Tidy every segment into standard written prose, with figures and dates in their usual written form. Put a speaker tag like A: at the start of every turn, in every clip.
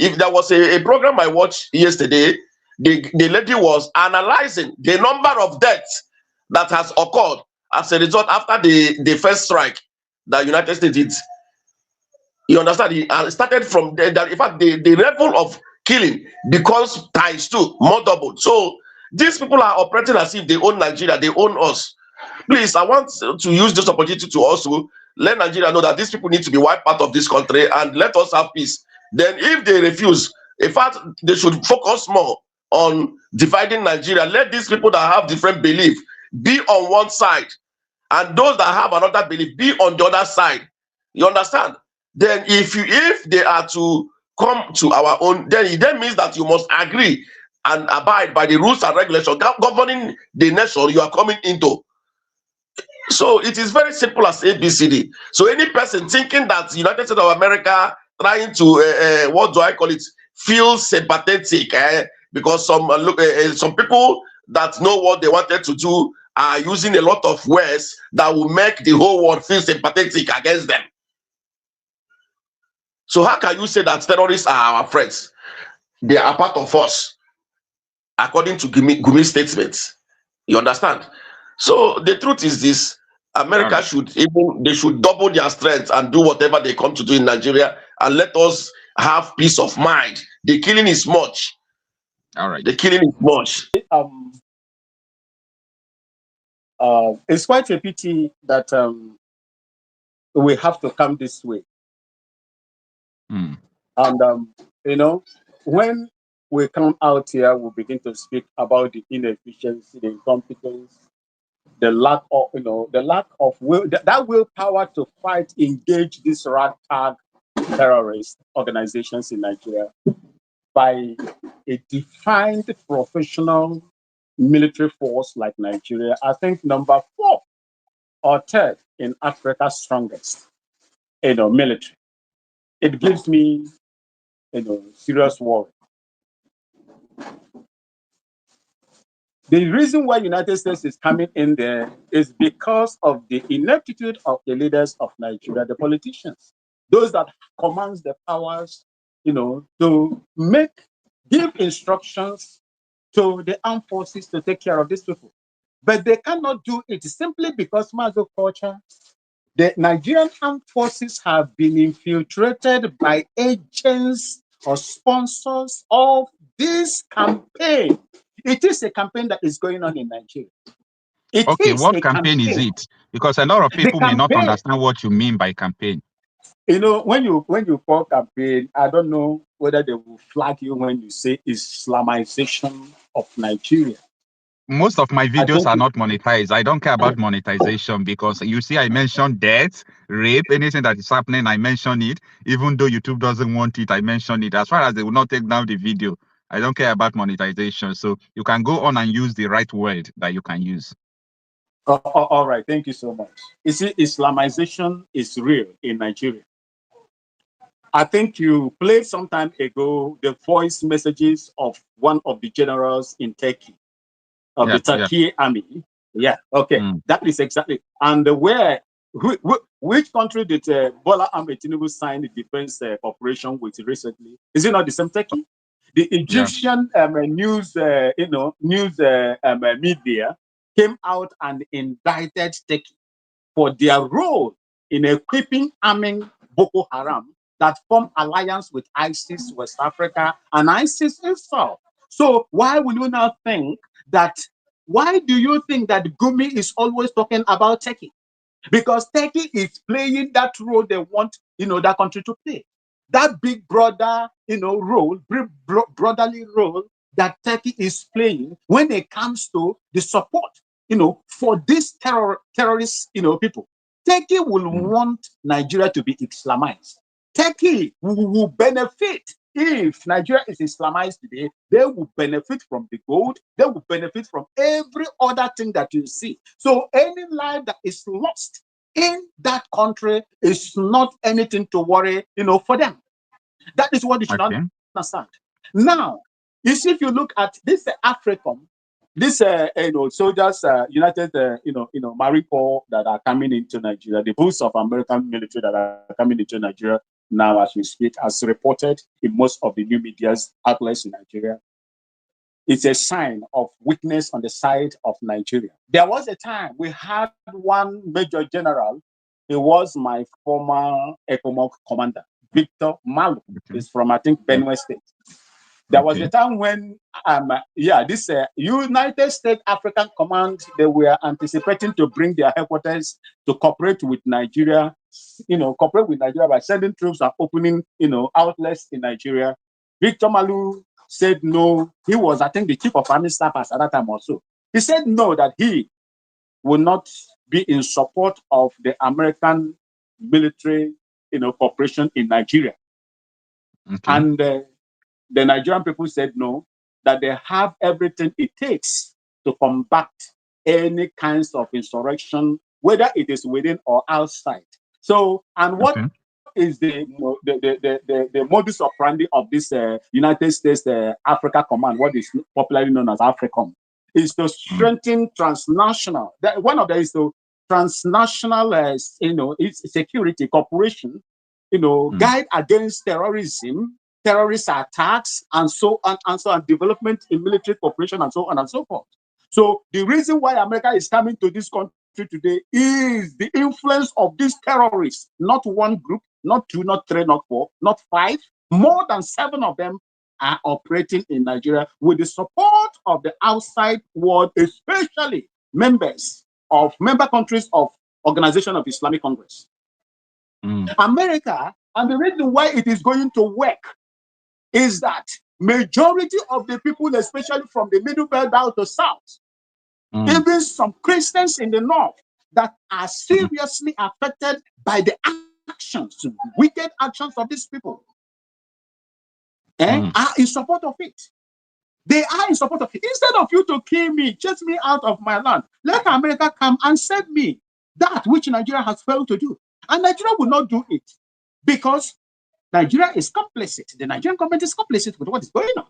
A: If there was a program I watched yesterday, the lady was analyzing the number of deaths that has occurred as a result after the first strike that United States did. You understand? It started from there. That in fact, the level of killing becomes times two, more double. So these people are operating as if they own Nigeria, they own us. Please, I want to use this opportunity to also let Nigeria know that these people need to be wiped out of this country and let us have peace. Then if they refuse, in fact, they should focus more on dividing Nigeria. Let these people that have different belief be on one side, and those that have another belief be on the other side. You understand? Then if they are to come to our own, then it then means that you must agree and abide by the rules and regulations governing the nation you are coming into. So it is very simple as ABCD. So any person thinking that United States of America trying to what do I call it, feel sympathetic because some people that know what they wanted to do are using a lot of words that will make the whole world feel sympathetic against them. So how can you say that terrorists are our friends? They are part of us, according to Gumi's statements. You understand? So the truth is this: America should double their strength and do whatever they come to do in Nigeria, and let us have peace of mind. The killing is much.
B: All right.
A: The killing is much.
C: It's quite a pity that we have to come this way. And you know, when we come out here, we begin to speak about the inefficiency, the incompetence, the lack of will, that willpower to fight, engage these ragtag terrorist organizations in Nigeria by a defined professional military force like Nigeria. I think number 4 or 3rd in Africa's strongest, military. It gives me, serious worry. The reason why United States is coming in there is because of the ineptitude of the leaders of Nigeria, the politicians, those that commands the powers, to give instructions to the armed forces to take care of these people. But they cannot do it simply because Mazo culture. The Nigerian armed forces have been infiltrated by agents or sponsors of this campaign. It is a campaign that is going on in Nigeria.
B: What campaign is it? Because a lot of people may not understand what you mean by campaign.
C: When you call campaign, I don't know whether they will flag you when you say Islamization of Nigeria.
B: Most of my videos are not monetized. I don't care about monetization because you see, I mentioned death, rape, anything that is happening, I mention it. Even though YouTube doesn't want it, I mention it. As far as they will not take down the video, I don't care about monetization. So you can go on and use the right word that you can use.
C: All right. Thank you so much. You see, Islamization is real in Nigeria. I think you played some time ago the voice messages of one of the generals in Turkey. Of the Turkey army. Yeah, okay. That is exactly. And which country did Bola Ahmed Tinubu sign the defense cooperation with recently? Is it not the same Turkey? The Egyptian news media came out and indicted Turkey for their role in equipping, arming Boko Haram that formed alliance with ISIS West Africa and ISIS itself. So why will you now think that? Why do you think that Gumi is always talking about Turkey? Because Turkey is playing that role they want, that country to play. That big brother, role, brotherly role that Turkey is playing when it comes to the support, for these terrorist, people. Turkey will want Nigeria to be Islamized. Turkey will benefit. If Nigeria is Islamized today, they will benefit from the gold. They will benefit from every other thing that you see. So any life that is lost in that country is not anything to worry, for them. That is what you should understand. Now, you see, if you look at this African, this soldiers, United, Marine Corps that are coming into Nigeria, the boots of American military that are coming into Nigeria, now as we speak, as reported in most of the new media outlets in Nigeria, it's a sign of weakness on the side of Nigeria. There was a time we had one major general. He was my former ECOMOG commander, Victor Malu. He's from, I think, Benue State. There was a time when, this United States African Command, they were anticipating to bring their headquarters to cooperate with Nigeria, by sending troops and opening, outlets in Nigeria. Victor Malu said no. He was, I think, the chief of army staff at that time also. He said no, that he will not be in support of the American military, cooperation in Nigeria.
B: Okay.
C: And the Nigerian people said no, that they have everything it takes to combat any kinds of insurrection, whether it is within or outside. So, and what is the modus operandi of this United States Africa Command, what is popularly known as AFRICOM, is to strengthen transnational. One of them is to transnational, security cooperation, guide against terrorism, terrorist attacks, and so on, development in military cooperation, and so on and so forth. So the reason why America is coming to this country today is the influence of these terrorists. Not one group, not two, not three, not four, not five. More than 7 of them are operating in Nigeria with the support of the outside world, especially member countries of Organization of Islamic Congress. America, and the reason why it is going to work is that majority of the people, especially from the middle belt down to south, even some Christians in the north that are seriously affected by the actions, wicked actions of these people, are in support of it. They are in support of it. Instead of you to kill me, chase me out of my land, let America come and send me that which Nigeria has failed to do. And Nigeria will not do it because Nigeria is complicit. The Nigerian government is complicit with what is going on.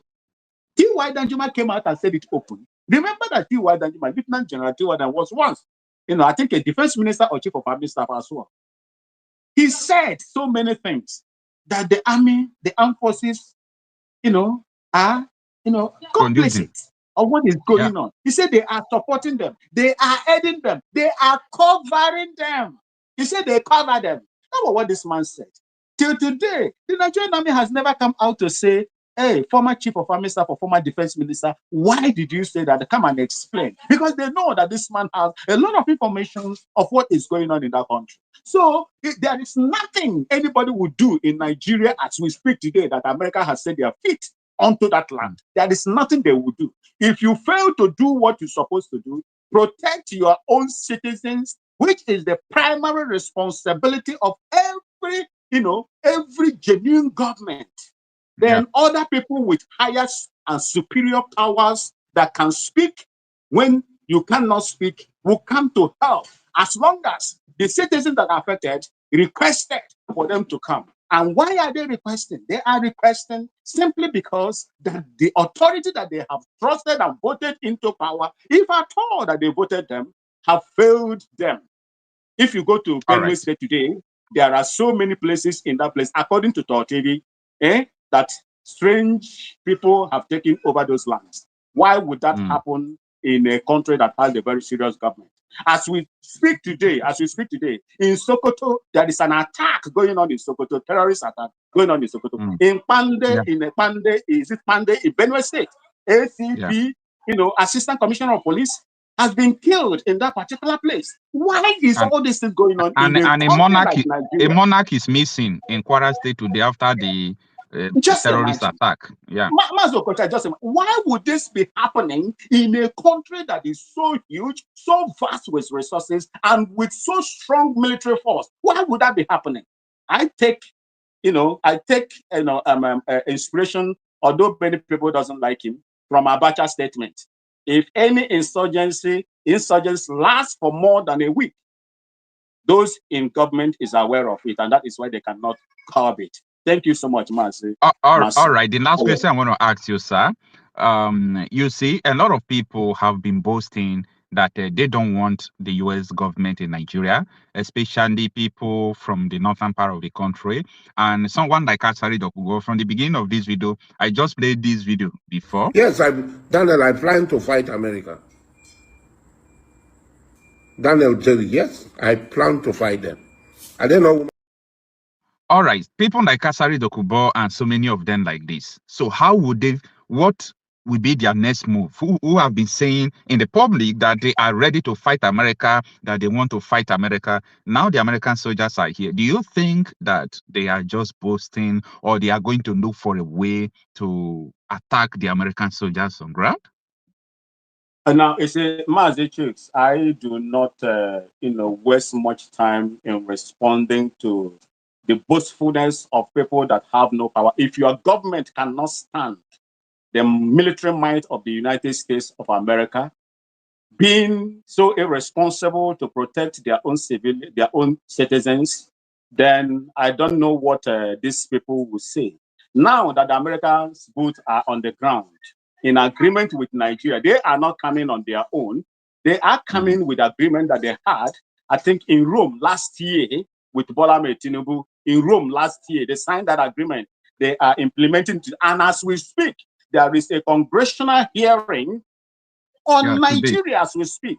C: T.Y. Danjuma came out and said it openly. Remember that T.Y. Danjuma, Lieutenant General T.Y. Danjuma, was once, I think a defense minister or chief of army staff as well. He said so many things that the army, the armed forces, are, complicit of what is going on. He said they are supporting them. They are aiding them. They are covering them. He said they cover them. That's what this man said. Till today, the Nigerian army has never come out to say, hey, former chief of army staff or former defense minister, why did you say that? Come and explain. Because they know that this man has a lot of information of what is going on in that country. So there is nothing anybody would do in Nigeria as we speak today that America has set their feet onto that land. There is nothing they would do. If you fail to do what you're supposed to do, protect your own citizens, which is the primary responsibility of every genuine government, then other people with higher and superior powers that can speak when you cannot speak will come to help, as long as the citizens that are affected requested for them to come. And why are they requesting? They are requesting simply because that the authority that they have trusted and voted into power, if at all that they voted them, have failed them. If you go to Benue State today, there are so many places in that place, according to Tortevi, that strange people have taken over those lands. Why would that happen in a country that has a very serious government? As we speak today, in Sokoto, there is an attack going on in Sokoto, terrorist attack going on in Sokoto. In Pande, in Benue State, ACP, Assistant Commissioner of Police, has been killed in that particular place. Why is all this thing going on?
B: And a monarch is missing in Kwara State today after the terrorist attack.
C: Why would this be happening in a country that is so huge, so vast with resources, and with so strong military force? Why would that be happening? I take inspiration, although many people doesn't like him, from Abacha's statement. If any insurgents last for more than a week, those in government is aware of it, and that is why they cannot curb it. Thank you so much, Marcy.
B: All right. The last question I want to ask you, sir. You see, a lot of people have been boasting that they don't want the U.S. government in Nigeria, especially people from the northern part of the country. And someone like Asari Dokugo, from the beginning of this video, I just played this video before.
D: Yes, Daniel, I plan to fight America. Daniel tell you, yes, I plan to fight them. I don't know.
B: All right, people like Asari Dokubo and so many of them like this. So how would they, what will be their next move? Who have been saying in the public that they are ready to fight America, that they want to fight America. Now the American soldiers are here. Do you think that they are just boasting, or they are going to look for a way to attack the American soldiers on ground?
C: Now, it's a Mazichix. I do not, waste much time in responding to the boastfulness of people that have no power. If your government cannot stand the military might of the United States of America, being so irresponsible to protect their own citizens, then I don't know what these people will say. Now that the Americans' boots are on the ground, in agreement with Nigeria, they are not coming on their own. They are coming with agreement that they had, I think, in Rome last year with Bola Tinubu. In Rome last year, they signed that agreement. They are implementing it. And as we speak, there is a congressional hearing on Nigeria as we speak.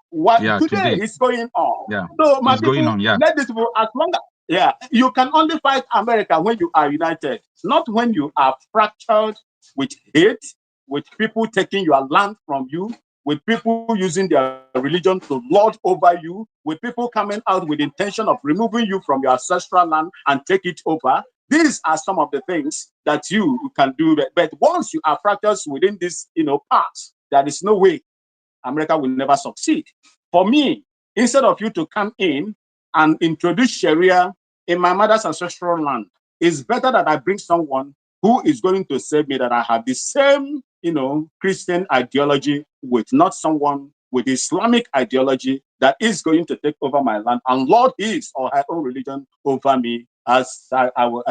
C: Today is going on.
B: Yeah,
C: so my
B: it's
C: people,
B: going on. Yeah,
C: let this people, as long as you can only fight America when you are united, not when you are fractured with hate, with people taking your land from you, with people using their religion to lord over you, with people coming out with intention of removing you from your ancestral land and take it over. These are some of the things that you can do. But once you are fractured within this, parts, there is no way America will never succeed. For me, instead of you to come in and introduce Sharia in my mother's ancestral land, it's better that I bring someone who is going to say me that I have the same, Christian ideology with, not someone with Islamic ideology that is going to take over my land and lord his or her own religion over me. As I will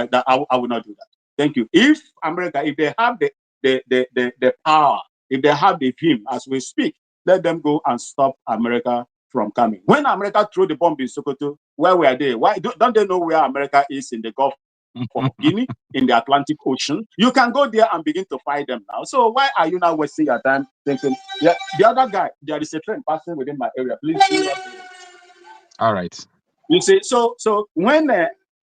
C: not do that. Thank you. If America, if they have the power, if they have the vim as we speak, let them go and stop America from coming. When America threw the bomb in Sokoto, where were they? Why don't they know where America is in the Gulf of Guinea, in the Atlantic Ocean? You can go there and begin to fight them now. So why are you now wasting your time thinking, yeah, the other guy, there is a train passing within my area. Please do not.
B: All right.
C: You see, so when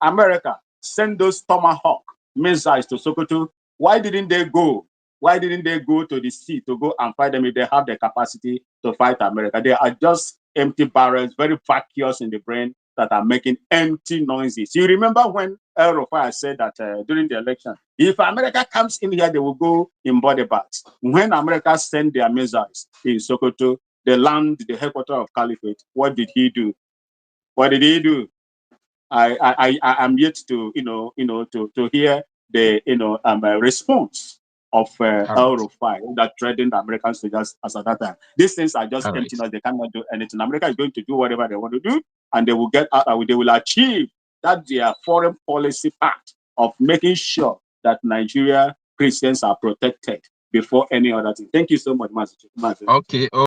C: America sent those Tomahawk missiles to Sokoto, why didn't they go? Why didn't they go to the sea to go and fight them if they have the capacity to fight America? They are just empty barrels, very vacuous in the brain, that are making empty noises. You remember when El Rufai said that during the election, if America comes in here, they will go in body bags. When America sent their missiles in Sokoto, the land, the headquarters of Caliphate, what did he do? What did he do? I am yet to to hear the response of El Rufai that threatened American soldiers as at that time. These things are just empty noise. They cannot do anything. America is going to do whatever they want to do, and they will get out. They will achieve that their foreign policy part of making sure that Nigeria Christians are protected before any other thing. Thank you so much, Master.
B: Okay.